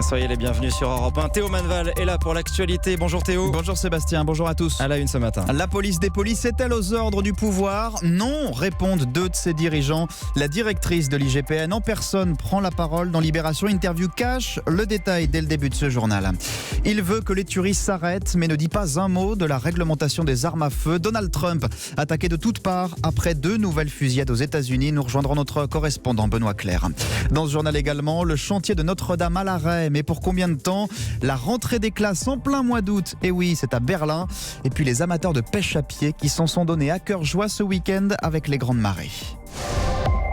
Soyez les bienvenus sur Europe 1. Théo Manval est là pour l'actualité. Bonjour Théo. Bonjour Sébastien, bonjour à tous. À la une ce matin. La police des polices est-elle aux ordres du pouvoir ? Non, répondent deux de ses dirigeants. La directrice de l'IGPN en personne prend la parole dans Libération Interview Cash. Le détail dès le début de ce journal. Il veut que les tueries s'arrêtent, mais ne dit pas un mot de la réglementation des armes à feu. Donald Trump, attaqué de toutes parts après 2 nouvelles fusillades aux États-Unis. Nous rejoindrons notre correspondant Benoît Clerc. Dans ce journal également, le chantier de Notre-Dame à l'arrêt. Mais pour combien de temps ? La rentrée des classes en plein mois d'août. Et oui, c'est à Berlin. Et puis les amateurs de pêche à pied qui s'en sont donnés à cœur joie ce week-end avec les grandes marées.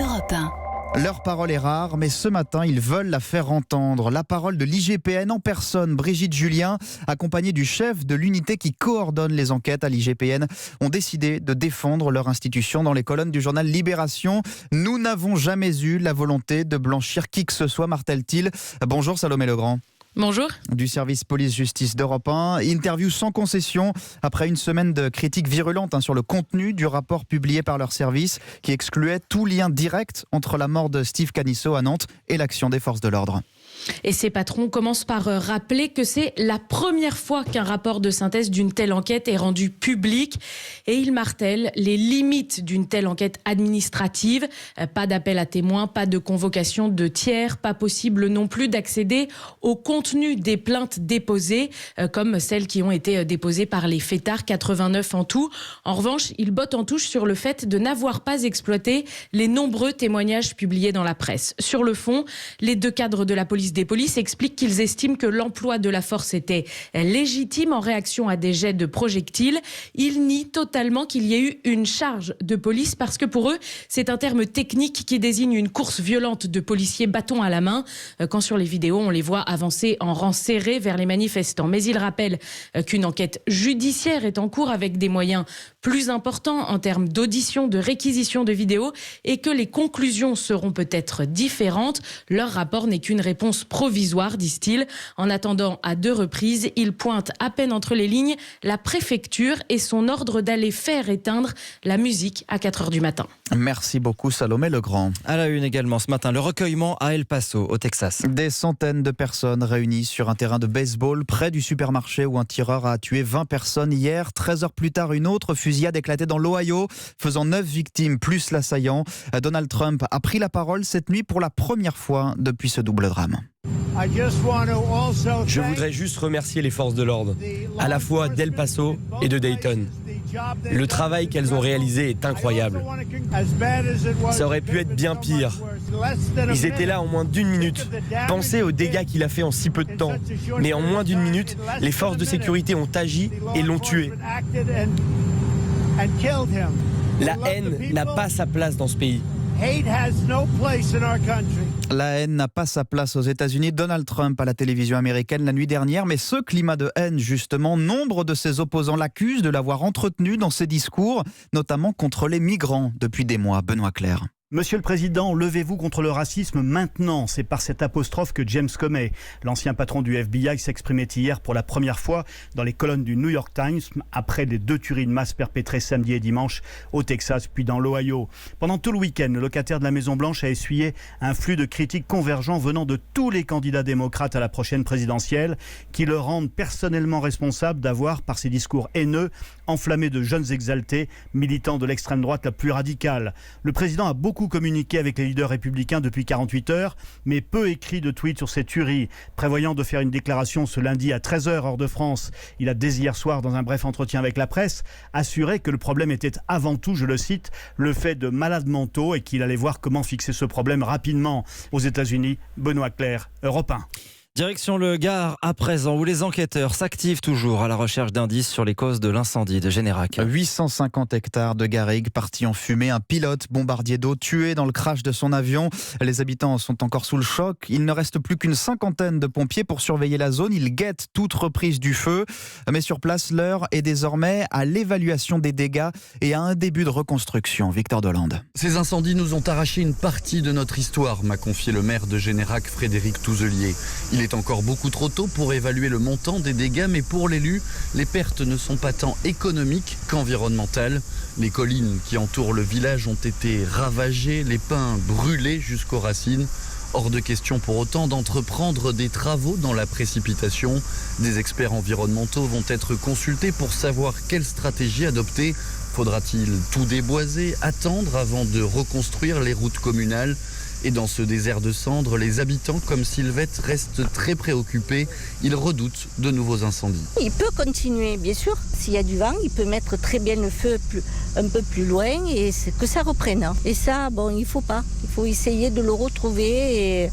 Europe 1. Leur parole est rare, mais ce matin, ils veulent la faire entendre. La parole de l'IGPN en personne, Brigitte Julien, accompagnée du chef de l'unité qui coordonne les enquêtes à l'IGPN, ont décidé de défendre leur institution dans les colonnes du journal Libération. Nous n'avons jamais eu la volonté de blanchir qui que ce soit, martèle-t-il. Bonjour Salomé Legrand. Bonjour. Du service police-justice d'Europe 1. Interview sans concession après une semaine de critiques virulentes sur le contenu du rapport publié par leur service qui excluait tout lien direct entre la mort de Steve Canisso à Nantes et l'action des forces de l'ordre. Et ces patrons commencent par rappeler que c'est la première fois qu'un rapport de synthèse d'une telle enquête est rendu public. Et ils martèlent les limites d'une telle enquête administrative. Pas d'appel à témoins, pas de convocation de tiers, pas possible non plus d'accéder au contenu des plaintes déposées, comme celles qui ont été déposées par les fêtards, 89 en tout. En revanche, ils bottent en touche sur le fait de n'avoir pas exploité les nombreux témoignages publiés dans la presse. Sur le fond, les 2 cadres de la police des polices expliquent qu'ils estiment que l'emploi de la force était légitime en réaction à des jets de projectiles. Ils nient totalement qu'il y ait eu une charge de police parce que pour eux, c'est un terme technique qui désigne une course violente de policiers bâton à la main quand sur les vidéos, on les voit avancer en rang serré vers les manifestants. Mais ils rappellent qu'une enquête judiciaire est en cours avec des moyens plus importants en termes d'audition, de réquisition de vidéos et que les conclusions seront peut-être différentes. Leur rapport n'est qu'une réponse provisoire, disent-ils. En attendant, à 2 reprises, ils pointent à peine entre les lignes la préfecture et son ordre d'aller faire éteindre la musique à 4h du matin. Merci beaucoup Salomé Legrand. À la une également ce matin, le recueillement à El Paso, au Texas. Des centaines de personnes réunies sur un terrain de baseball près du supermarché où un tireur a tué 20 personnes hier. 13 heures plus tard, une autre fusillade éclatait dans l'Ohio, faisant 9 victimes plus l'assaillant. Donald Trump a pris la parole cette nuit pour la première fois depuis ce double drame. Je voudrais juste remercier les forces de l'ordre, à la fois d'El Paso et de Dayton. Le travail qu'elles ont réalisé est incroyable. Ça aurait pu être bien pire. Ils étaient là en moins d'1 minute. Pensez aux dégâts qu'il a fait en si peu de temps. Mais en moins d'1 minute, les forces de sécurité ont agi et l'ont tué. La haine n'a pas sa place dans ce pays. La haine n'a pas sa place aux États-Unis. Donald Trump à la télévision américaine la nuit dernière. Mais ce climat de haine, justement, nombre de ses opposants l'accusent de l'avoir entretenu dans ses discours, notamment contre les migrants depuis des mois. Benoît Clerc. Monsieur le Président, levez-vous contre le racisme maintenant. C'est par cette apostrophe que James Comey, l'ancien patron du FBI, s'exprimait hier pour la première fois dans les colonnes du New York Times après les 2 tueries de masse perpétrées samedi et dimanche au Texas puis dans l'Ohio. Pendant tout le week-end, le locataire de la Maison-Blanche a essuyé un flux de critiques convergents venant de tous les candidats démocrates à la prochaine présidentielle qui le rendent personnellement responsable d'avoir, par ses discours haineux, enflammé de jeunes exaltés, militants de l'extrême droite la plus radicale. Le président a beaucoup communiqué avec les leaders républicains depuis 48 heures, mais peu écrit de tweets sur ces tueries. Prévoyant de faire une déclaration ce lundi à 13h heure de France, il a dès hier soir, dans un bref entretien avec la presse, assuré que le problème était avant tout, je le cite, le fait de malades mentaux et qu'il allait voir comment fixer ce problème rapidement. Aux États-Unis, Benoît Clerc, Europe 1. Direction le Gard à présent, où les enquêteurs s'activent toujours à la recherche d'indices sur les causes de l'incendie de Générac. 850 hectares de garrigues partis en fumée. Un pilote bombardier d'eau tué dans le crash de son avion. Les habitants sont encore sous le choc. Il ne reste plus qu'une 50aine de pompiers pour surveiller la zone. Ils guettent toute reprise du feu. Mais sur place, l'heure est désormais à l'évaluation des dégâts et à un début de reconstruction. Victor Delande. Ces incendies nous ont arraché une partie de notre histoire, m'a confié le maire de Générac, Frédéric Touzelier. Il est encore beaucoup trop tôt pour évaluer le montant des dégâts, mais pour l'élu, les pertes ne sont pas tant économiques qu'environnementales. Les collines qui entourent le village ont été ravagées, les pins brûlés jusqu'aux racines. Hors de question pour autant d'entreprendre des travaux dans la précipitation. Des experts environnementaux vont être consultés pour savoir quelle stratégie adopter. Faudra-t-il tout déboiser, attendre avant de reconstruire les routes communales ? Et dans ce désert de cendres, les habitants comme Sylvette restent très préoccupés. Ils redoutent de nouveaux incendies. Il peut continuer, bien sûr. S'il y a du vent, il peut mettre très bien le feu un peu plus loin et que ça reprenne. Et ça, il ne faut pas. Il faut essayer de le retrouver et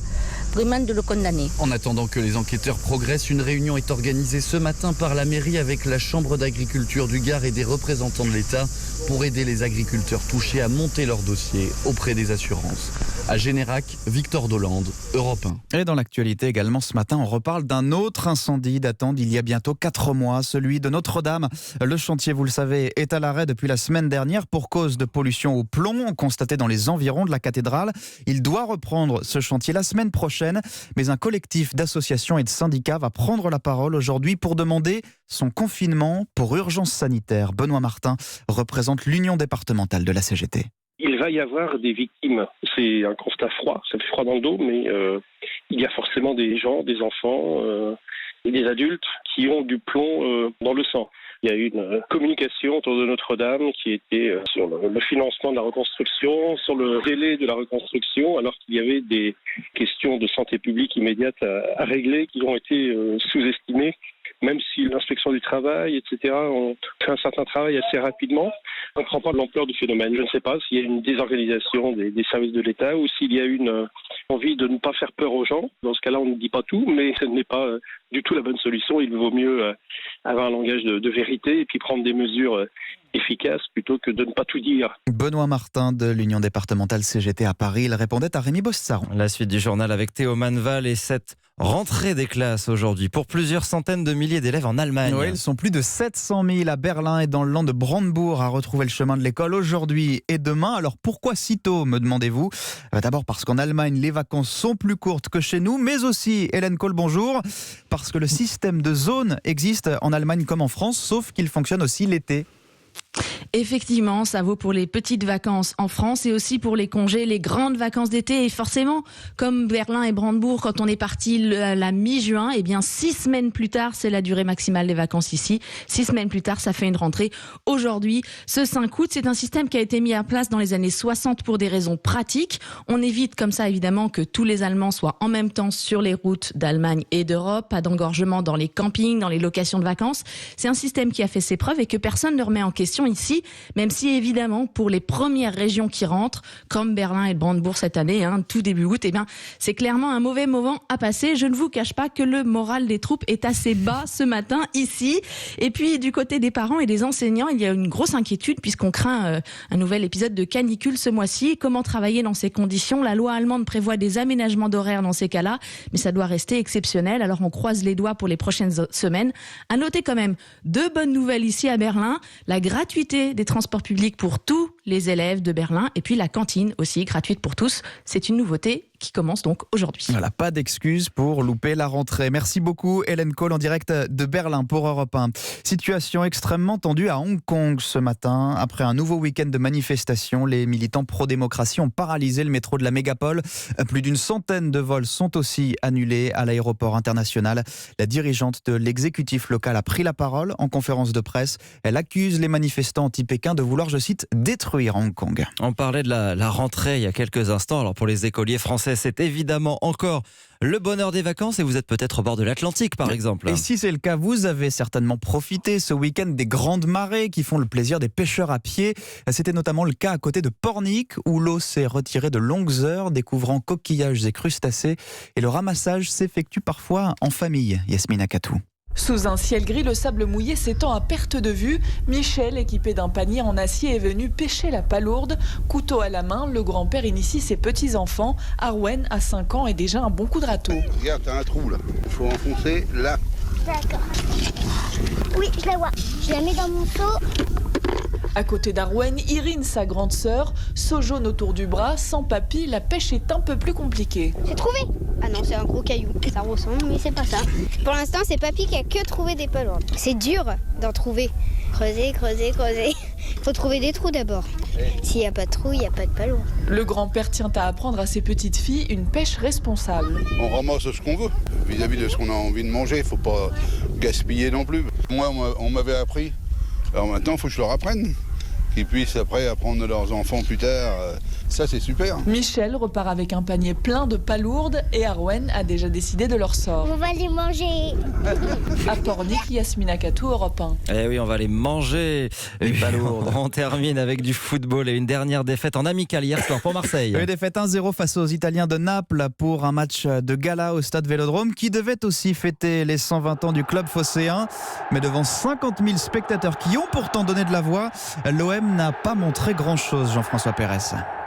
vraiment de le condamner. En attendant que les enquêteurs progressent, une réunion est organisée ce matin par la mairie avec la Chambre d'agriculture du Gard et des représentants de l'État pour aider les agriculteurs touchés à monter leur dossier auprès des assurances. À Générac, Victor Dolande, Europe 1. Et dans l'actualité également ce matin, on reparle d'un autre incendie datant d'il y a bientôt 4 mois, celui de Notre-Dame. Le chantier, vous le savez, est à l'arrêt depuis la semaine dernière pour cause de pollution au plomb constatée dans les environs de la cathédrale. Il doit reprendre ce chantier la semaine prochaine, mais un collectif d'associations et de syndicats va prendre la parole aujourd'hui pour demander son confinement pour urgence sanitaire. Benoît Martin représente l'Union départementale de la CGT. Il va y avoir des victimes. C'est un constat froid, ça fait froid dans le dos, mais il y a forcément des gens, des enfants et des adultes qui ont du plomb dans le sang. Il y a eu une communication autour de Notre-Dame qui était sur le financement de la reconstruction, sur le délai de la reconstruction, alors qu'il y avait des questions de santé publique immédiates à régler qui ont été sous-estimées. Même si l'inspection du travail, etc., ont fait un certain travail assez rapidement, on ne comprend pas l'ampleur du phénomène. Je ne sais pas s'il y a une désorganisation des services de l'État ou s'il y a une envie de ne pas faire peur aux gens. Dans ce cas-là, on ne dit pas tout, mais ce n'est pas du tout la bonne solution. Il vaut mieux avoir un langage de vérité et puis prendre des mesures efficaces plutôt que de ne pas tout dire. Benoît Martin de l'Union départementale CGT à Paris, il répondait à Rémi Bossaron. La suite du journal avec Théo Manval et cette rentrée des classes aujourd'hui pour plusieurs centaines de milliers d'élèves en Allemagne. Oui, ils sont plus de 700 000 à Berlin et dans le land de Brandebourg à retrouver le chemin de l'école aujourd'hui et demain. Alors pourquoi si tôt, me demandez-vous ? D'abord parce qu'en Allemagne, les vacances sont plus courtes que chez nous, mais aussi, Hélène Cole, bonjour, parce que le système de zones existe en Allemagne comme en France, sauf qu'il fonctionne aussi l'été. Effectivement, ça vaut pour les petites vacances en France et aussi pour les congés, les grandes vacances d'été. Et forcément, comme Berlin et Brandebourg, quand on est parti la mi-juin, 6 semaines plus tard, c'est la durée maximale des vacances ici. 6 semaines plus tard, ça fait une rentrée. Aujourd'hui, ce 5 août, c'est un système qui a été mis en place dans les années 60 pour des raisons pratiques. On évite comme ça, évidemment, que tous les Allemands soient en même temps sur les routes d'Allemagne et d'Europe, pas d'engorgement dans les campings, dans les locations de vacances. C'est un système qui a fait ses preuves et que personne ne remet en question ici, même si évidemment pour les premières régions qui rentrent, comme Berlin et Brandebourg cette année, tout début août, c'est clairement un mauvais moment à passer. Je ne vous cache pas que le moral des troupes est assez bas ce matin ici. Et puis du côté des parents et des enseignants, il y a une grosse inquiétude puisqu'on craint un nouvel épisode de canicule ce mois-ci. Comment travailler dans ces conditions ? La loi allemande prévoit des aménagements d'horaires dans ces cas-là, mais ça doit rester exceptionnel. Alors on croise les doigts pour les prochaines semaines. À noter quand même 2 bonnes nouvelles ici à Berlin. La gratuité des transports publics pour tous les élèves de Berlin et puis la cantine aussi gratuite pour tous. C'est une nouveauté qui commence donc aujourd'hui. Voilà, pas d'excuses pour louper la rentrée. Merci beaucoup Hélène Cole en direct de Berlin pour Europe 1. Situation extrêmement tendue à Hong Kong ce matin. Après un nouveau week-end de manifestations, les militants pro-démocratie ont paralysé le métro de la mégapole. Plus d'une centaine de vols sont aussi annulés à l'aéroport international. La dirigeante de l'exécutif local a pris la parole en conférence de presse. Elle accuse les manifestants anti-Pékin de vouloir, je cite, détruire Hong Kong. On parlait de la rentrée il y a quelques instants. Alors pour les écoliers français, c'est évidemment encore le bonheur des vacances et vous êtes peut-être au bord de l'Atlantique par exemple. Et si c'est le cas, vous avez certainement profité ce week-end des grandes marées qui font le plaisir des pêcheurs à pied. C'était notamment le cas à côté de Pornic où l'eau s'est retirée de longues heures découvrant coquillages et crustacés et le ramassage s'effectue parfois en famille. Yasmina Katou. Sous un ciel gris, le sable mouillé s'étend à perte de vue. Michel, équipé d'un panier en acier, est venu pêcher la palourde. Couteau à la main, le grand-père initie ses petits-enfants. Arwen, à 5 ans, est déjà un bon coup de râteau. Regarde, t'as un trou là. Il faut enfoncer là. D'accord. Oui, je la vois. Je la mets dans mon seau. À côté d'Arwen, Irine, sa grande sœur, seau jaune autour du bras, sans papy, la pêche est un peu plus compliquée. J'ai trouvé. Ah non, c'est un gros caillou. Ça ressemble, mais c'est pas ça. Pour l'instant, c'est Papy qui a que trouvé des palourdes. C'est dur d'en trouver. Creuser. Faut trouver des trous d'abord. S'il n'y a pas de trous, il n'y a pas de palourdes. Le grand-père tient à apprendre à ses petites filles une pêche responsable. On ramasse ce qu'on veut. Vis-à-vis de ce qu'on a envie de manger, il ne faut pas gaspiller non plus. Moi, on m'avait appris. Alors maintenant, il faut que je leur apprenne. Qu'ils puissent après apprendre leurs enfants plus tard. Ça, c'est super. Michel repart avec un panier plein de palourdes et Arwen a déjà décidé de leur sort. On va les manger. À Pornic, Yasmina Katou, Europe 1. Eh oui, on va les manger. Les palourdes. On termine avec du football et une dernière défaite en amical hier soir pour Marseille. Une défaite 1-0 face aux Italiens de Naples pour un match de gala au stade Vélodrome qui devait aussi fêter les 120 ans du club phocéen. Mais devant 50 000 spectateurs qui ont pourtant donné de la voix, l'OM n'a pas montré grand-chose, Jean-François Pérez.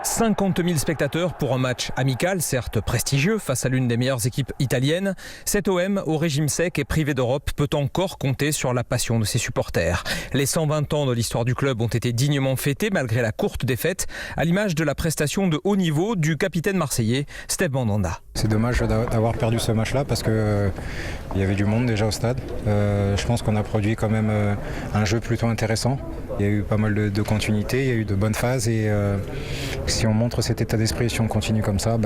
50 000 spectateurs pour un match amical, certes prestigieux, face à l'une des meilleures équipes italiennes. Cet OM, au régime sec et privé d'Europe, peut encore compter sur la passion de ses supporters. Les 120 ans de l'histoire du club ont été dignement fêtés malgré la courte défaite, à l'image de la prestation de haut niveau du capitaine marseillais, Steve Mandanda. C'est dommage d'avoir perdu ce match-là parce qu'il y avait du monde déjà au stade. Je pense qu'on a produit quand même un jeu plutôt intéressant. Il y a eu pas mal de continuité, il y a eu de bonnes phases et si on montre cet état d'esprit, si on continue comme ça,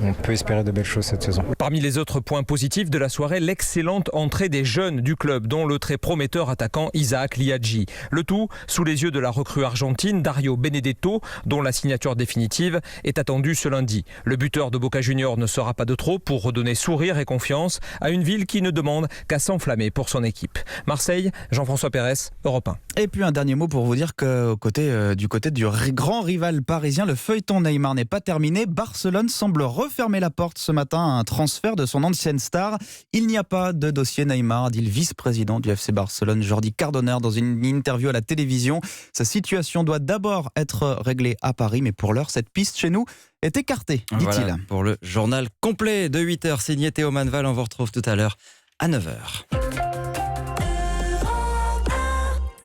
on peut espérer de belles choses cette saison. Parmi les autres points positifs de la soirée, l'excellente entrée des jeunes du club, dont le très prometteur attaquant Isaac Liadji. Le tout sous les yeux de la recrue argentine Dario Benedetto, dont la signature définitive est attendue ce lundi. Le buteur de Boca Juniors ne sera pas de trop pour redonner sourire et confiance à une ville qui ne demande qu'à s'enflammer pour son équipe. Marseille, Jean-François Pérez, Europe 1. Et puis un dernier mot pour vous dire que du côté du grand rival parisien, le feuilleton Neymar n'est pas terminé. Barcelone semble refermer la porte ce matin à un transfert de son ancienne star. Il n'y a pas de dossier Neymar, dit le vice-président du FC Barcelone, Jordi Cardona, dans une interview à la télévision. Sa situation doit d'abord être réglée à Paris, mais pour l'heure, cette piste chez nous est écartée, dit-il. Voilà, pour le journal complet de 8h, signé Théo Manval, on vous retrouve tout à l'heure à 9h.